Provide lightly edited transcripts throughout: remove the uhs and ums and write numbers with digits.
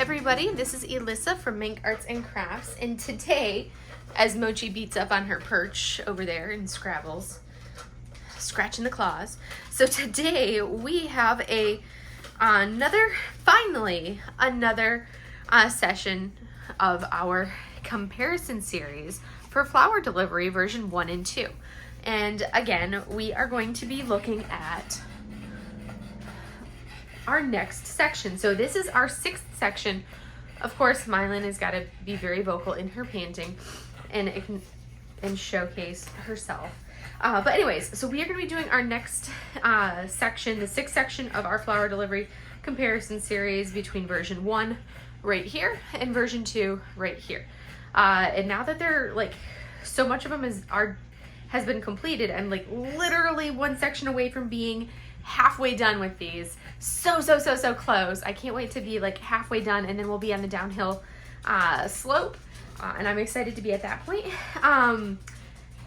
everybody, this is Elissa from Mink Arts and Crafts, and today, as Mochi beats up on her perch over there and scrabbles, scratching the claws, so today we have finally another session of our comparison series for flower delivery version 1 and 2. And again, we are going to be looking at our next section. So this is our 6th section. Of course, Mylin has got to be very vocal in her painting and showcase herself. But anyways, so we are going to be doing our next section, the 6th section of our flower delivery comparison series between version 1 right here and version 2 right here. And now that they're like, so much of them has been completed, I'm like literally one section away from being halfway done with these. So close. I can't wait to be like halfway done, and then we'll be on the downhill slope, and I'm excited to be at that point. And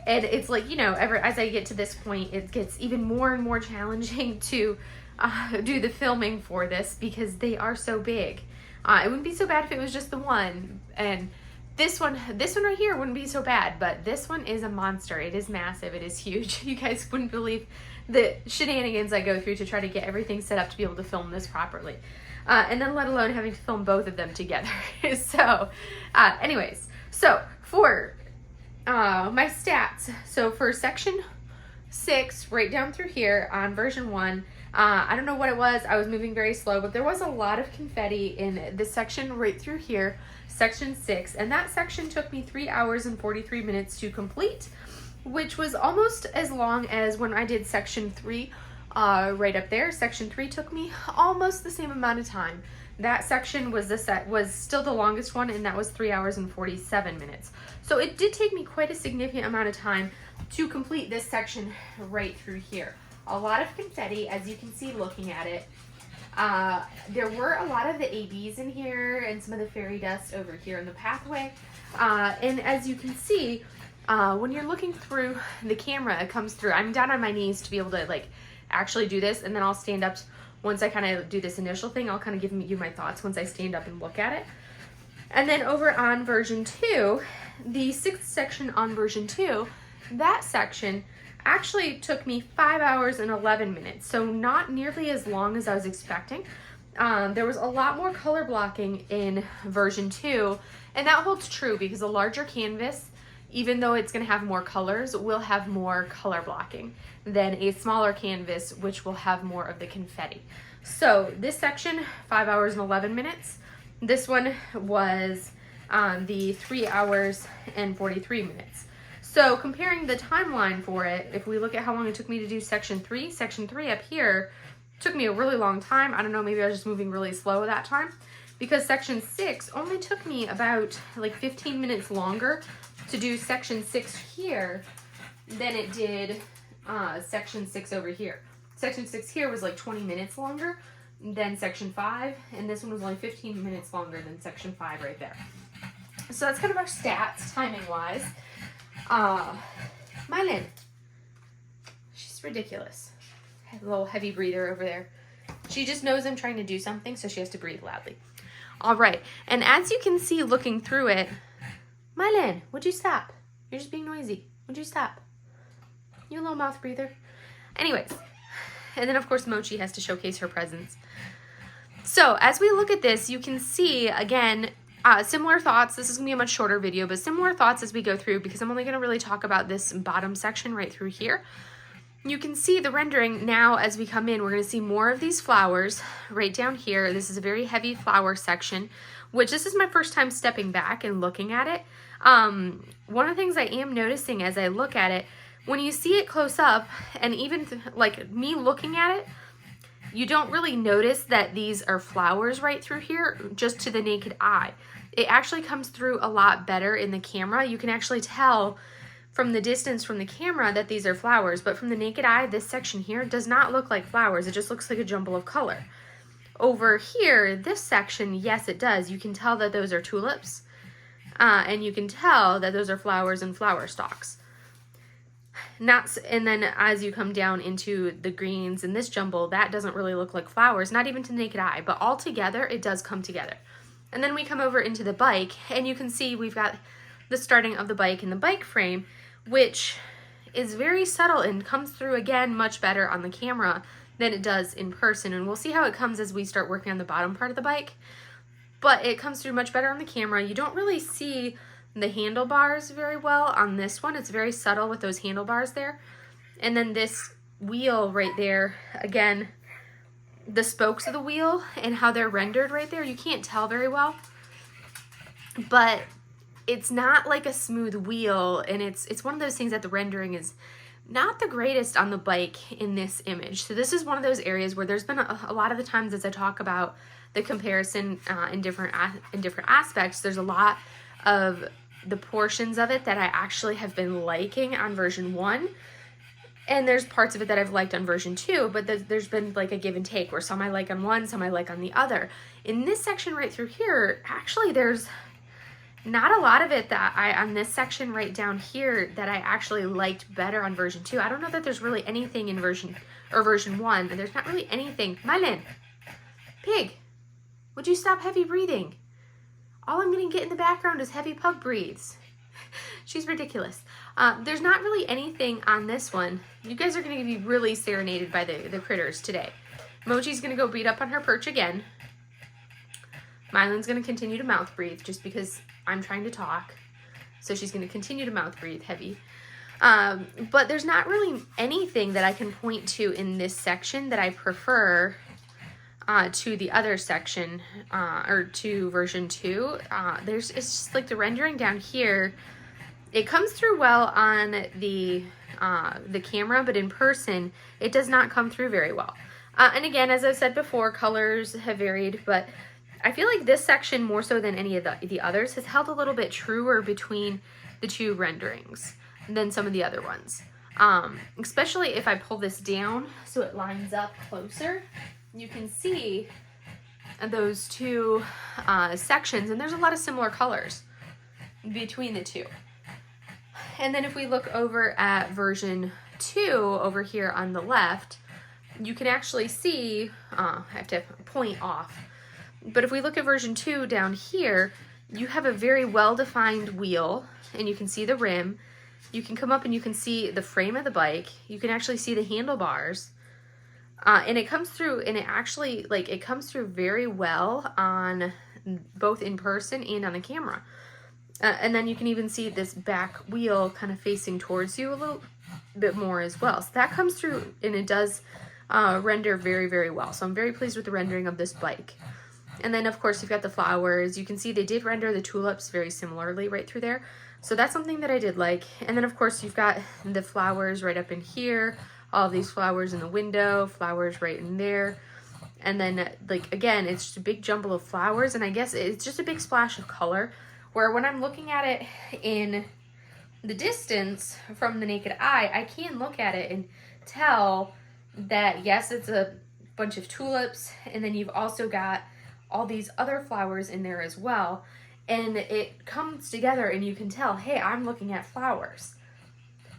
it's like, you know, as I get to this point, it gets even more and more challenging to do the filming for this because they are so big. It wouldn't be so bad if it was just the one, and this one right here wouldn't be so bad, but this one is a monster. It is massive. It is huge. You guys wouldn't believe the shenanigans I go through to try to get everything set up to be able to film this properly. And then let alone having to film both of them together. So, anyways, so for my stats, so for section 6, right down through here on version 1, I don't know what it was. I was moving very slow, but there was a lot of confetti in this section right through here, section 6, and that section took me 3 hours and 43 minutes to complete, which was almost as long as when I did section 3 right up there. Section 3 took me almost the same amount of time. That section was still the longest one, and that was 3 hours and 47 minutes. So it did take me quite a significant amount of time to complete this section right through here. A lot of confetti, as you can see looking at it. There were a lot of the ABs in here and some of the fairy dust over here in the pathway. And as you can see, when you're looking through the camera, it comes through. I'm down on my knees to be able to like actually do this, and then I'll stand up once I kind of do this initial thing. I'll kind of give you my thoughts once I stand up and look at it. And then over on version 2, the 6th section on version 2, that section actually took me 5 hours and 11 minutes, so not nearly as long as I was expecting. There was a lot more color blocking in version 2, and that holds true because a larger canvas, even though it's going to have more colors, will have more color blocking than a smaller canvas, which will have more of the confetti. So this section, 5 hours and 11 minutes. This one was the 3 hours and 43 minutes. So comparing the timeline for it, if we look at how long it took me to do section 3 up here took me a really long time. I don't know, maybe I was just moving really slow that time, because section 6 only took me about like 15 minutes longer to do section 6 here than it did section 6 over here. Section 6 here was like 20 minutes longer than section 5, and this one was only 15 minutes longer than section 5 right there. So that's kind of our stats timing wise. Mylin, she's ridiculous. A little heavy breather over there. She just knows I'm trying to do something, so she has to breathe loudly. All right, and as you can see looking through it, Mylin, would you stop? You're just being noisy. Would you stop? You little mouth breather. Anyways, and then of course Mochi has to showcase her presence. So as we look at this, you can see again, similar thoughts. This is going to be a much shorter video, but similar thoughts as we go through, because I'm only going to really talk about this bottom section right through here. You can see the rendering now as we come in. We're going to see more of these flowers right down here. This is a very heavy flower section, which this is my first time stepping back and looking at it. One of the things I am noticing as I look at it, when you see it close up, and even like me looking at it, you don't really notice that these are flowers right through here just to the naked eye. It actually comes through a lot better in the camera. You can actually tell from the distance from the camera that these are flowers, but from the naked eye, this section here does not look like flowers. It just looks like a jumble of color. Over here, this section, yes, it does. You can tell that those are tulips, and you can tell that those are flowers and flower stalks. And then as you come down into the greens in this jumble, that doesn't really look like flowers, not even to the naked eye, but all together, it does come together. And then we come over into the bike, and you can see we've got the starting of the bike and the bike frame, which is very subtle and comes through again much better on the camera than it does in person. And we'll see how it comes as we start working on the bottom part of the bike. But it comes through much better on the camera. You don't really see the handlebars very well on this one. It's very subtle with those handlebars there. And then this wheel right there, again, the spokes of the wheel and how they're rendered right there, you can't tell very well. But it's not like a smooth wheel, and it's one of those things that the rendering is not the greatest on the bike in this image. So this is one of those areas where there's been a lot of the times as I talk about the comparison in different aspects, there's a lot of the portions of it that I actually have been liking on version 1, and there's parts of it that I've liked on version 2, but there's been like a give and take where some I like on one, some I like on the other. In this section right through here, actually there's not a lot of it that on this section right down here that I actually liked better on version 2. I don't know that there's really anything in version 1, and there's not really anything. Mylin, pig, would you stop heavy breathing? All I'm gonna get in the background is heavy pug breathes. She's ridiculous. There's not really anything on this one. You guys are gonna be really serenaded by the critters today. Mochi's gonna go beat up on her perch again. Mylin's gonna continue to mouth breathe just because I'm trying to talk. So she's gonna continue to mouth breathe heavy. But there's not really anything that I can point to in this section that I prefer to the other section, or to version 2. It's just like the rendering down here, it comes through well on the camera, but in person, it does not come through very well. And again, as I've said before, colors have varied, but I feel like this section, more so than any of the others, has held a little bit truer between the two renderings than some of the other ones. Especially if I pull this down so it lines up closer, you can see those two sections, and there's a lot of similar colors between the two. And then if we look over at version 2 over here on the left, you can actually see, I have to point off, but if we look at version 2 down here, you have a very well-defined wheel, and you can see the rim. You can come up and you can see the frame of the bike. You can actually see the handlebars. And it comes through, and it actually, like, it comes through very well on both in person and on the camera. And then you can even see this back wheel kind of facing towards you a little bit more as well. So that comes through, and it does render very, very well. So I'm very pleased with the rendering of this bike. And then, of course, you've got the flowers. You can see they did render the tulips very similarly right through there. So that's something that I did like. And then, of course, you've got the flowers right up in here. All these flowers in the window, flowers right in there. And then, like, again, it's just a big jumble of flowers. And I guess it's just a big splash of color. Where when I'm looking at it in the distance from the naked eye, I can look at it and tell that, yes, it's a bunch of tulips. And then you've also got all these other flowers in there as well. And it comes together and you can tell, hey, I'm looking at flowers.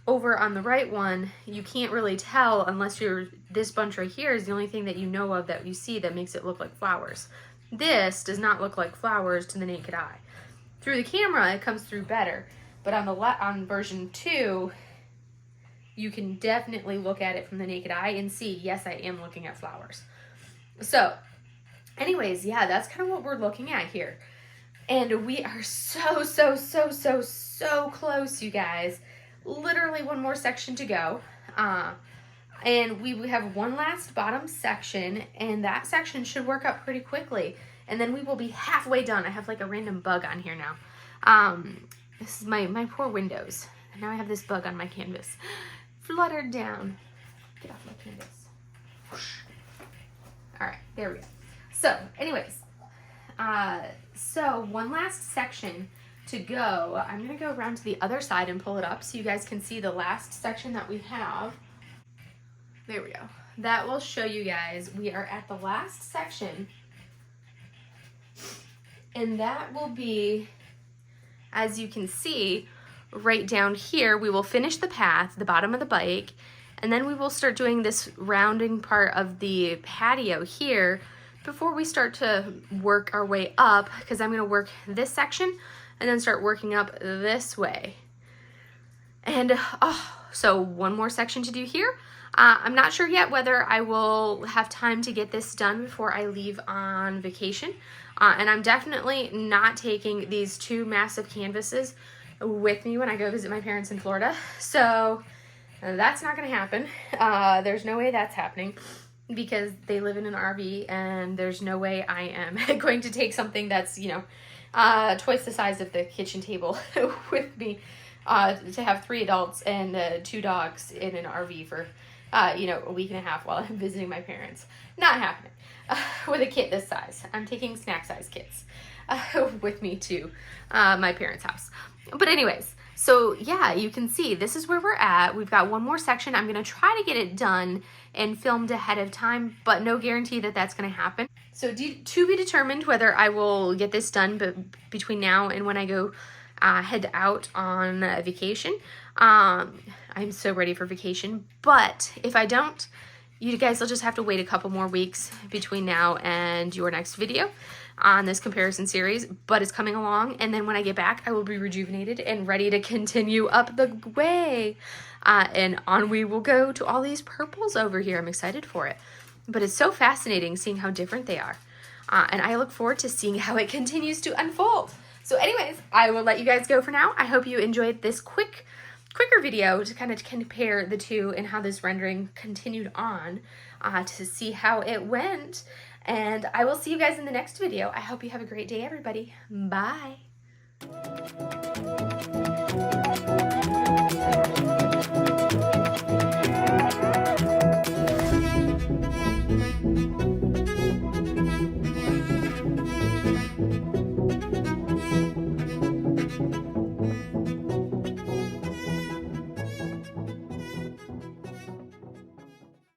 Over on the right one, you can't really tell unless this bunch right here is the only thing that you know of that you see that makes it look like flowers. This does not look like flowers to the naked eye. Through the camera, it comes through better. But on version 2, you can definitely look at it from the naked eye and see, yes, I am looking at flowers. So, anyways, yeah, that's kind of what we're looking at here. And we are so close, you guys. Literally one more section to go. And we have one last bottom section, and that section should work out pretty quickly. And then we will be halfway done. I have like a random bug on here now. This is my poor windows. And now I have this bug on my canvas. Fluttered down. Get off my canvas. All right, there we go. So, anyways, so one last section to go. I'm gonna go around to the other side and pull it up so you guys can see the last section that we have. There we go. That will show you guys we are at the last section, and that will be, as you can see, right down here. We will finish the path, the bottom of the bike, and then we will start doing this rounding part of the patio here before we start to work our way up, because I'm going to work this section and then start working up this way. And so one more section to do here. I'm not sure yet whether I will have time to get this done before I leave on vacation. And I'm definitely not taking these 2 massive canvases with me when I go visit my parents in Florida. So that's not going to happen. There's no way that's happening because they live in an RV, and there's no way I am going to take something that's, you know, twice the size of the kitchen table with me to have 3 adults and 2 dogs in an RV for you know, a week and a half while I'm visiting my parents. Not happening. With a kit this size. I'm taking snack size kits with me to my parents' house. But anyways, so yeah, you can see this is where we're at. We've got one more section. I'm going to try to get it done and filmed ahead of time, but no guarantee that that's going to happen. So to be determined whether I will get this done between now and when I go head out on vacation. I'm so ready for vacation, but if I don't, you guys will just have to wait a couple more weeks between now and your next video on this comparison series, but it's coming along, and then when I get back, I will be rejuvenated and ready to continue up the way, and on we will go to all these purples over here. I'm excited for it, but it's so fascinating seeing how different they are, and I look forward to seeing how it continues to unfold. So anyways, I will let you guys go for now. I hope you enjoyed this quicker video to kind of compare the 2 and how this rendering continued on to see how it went. And I will see you guys in the next video. I hope you have a great day, everybody. Bye.